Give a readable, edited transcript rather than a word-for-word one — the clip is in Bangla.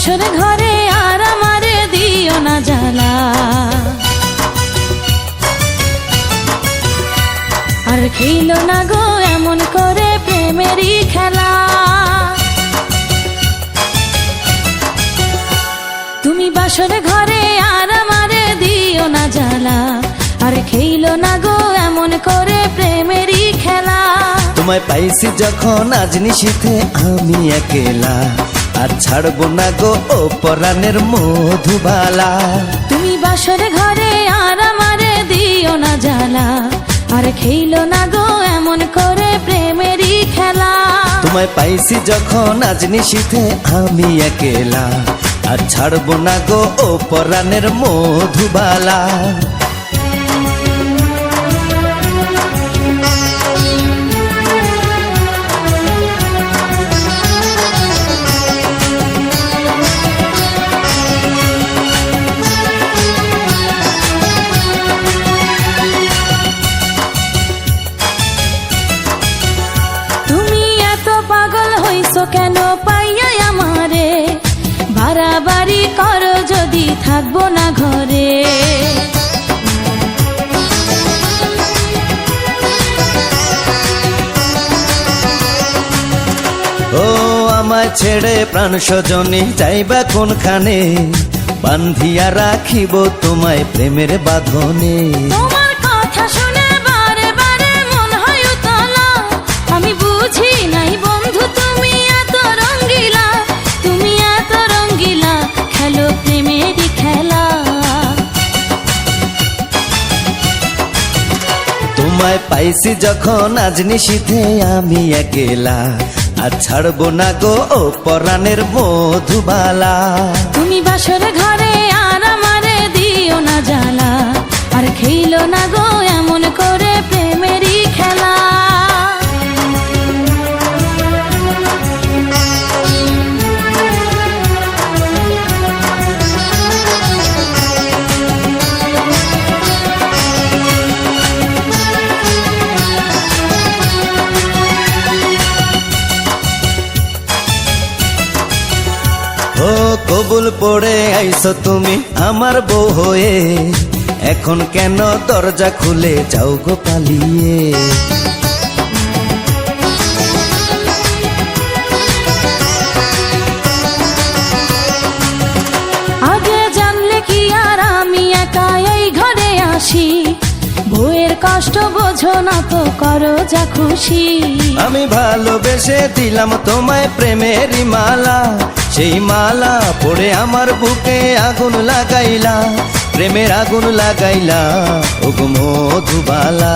বাসর ঘরে আর আমারে দিও না জ্বালা, আর খেলো না গো এমন করে প্রেমেরই খেলা। তুমি বাসর ঘরে আর আমারে দিও না জ্বালা, আর খেলো না গো এমন করে প্রেমেরই খেলা। তোমায় পাইছি যখন আজ নিশীথে আমি একেলা, আর ছাড়বো না গো ও পরাণের মধুবালা। তুমি বাসর ঘরে আর আমারে দিও না জ্বালা, আর খেলো না গো এমন করে প্রেমেরই খেলা। তোমায় পাইছি যখন আজ নিশীথে আমি একেলা, আর ছাড়বো না গো ও পরাণের মধুবালা। কেন পাইয়া আমারে বাড়াবাড়ি করো যদি থাকবো না ঘরে। ও আমায় ছেড়ে প্রাণ স্বজনে যাইবা কোনখানে, বান্ধিয়া রাখিব তোমায় প্রেমের বাঁধনে। তোমার কথা শুনে বারে বারে মন হয় উতলা, আমি বুঝি নাই বন্ধু তুমি এত রঙ্গিলা, তুমি এত রঙ্গিলা খেলো প্রেমেরই খেলা। তোমায় পাইছি যখন আজ নিশীথে আমি একেলা, আর ছাড়বো না গো ও পরাণের মধুবালা। তুমি বাসর ঘরে আর আমারে দিও না জ্বালা, আর খেলো না গো এমন করে প্রেমেরই খেলা। ও কবুল পড়ে আইছো তুমি আমার বউ হয়ে, এখন কেন দরজা খুলে যাও গো পালিয়ে। আগে জানলে কি আর আমি একা এই ঘরে আসি, বউয়ের কষ্ট বোঝো না তো করো যা খুশি। আমি ভালোবেসে দিলাম তোমায় প্রেমেরই মালা, সেই মালা পড়ে আমার বুকে আগুন লাগাইলা, প্রেমের আগুন লাগাইলা ও গো মধুবালা।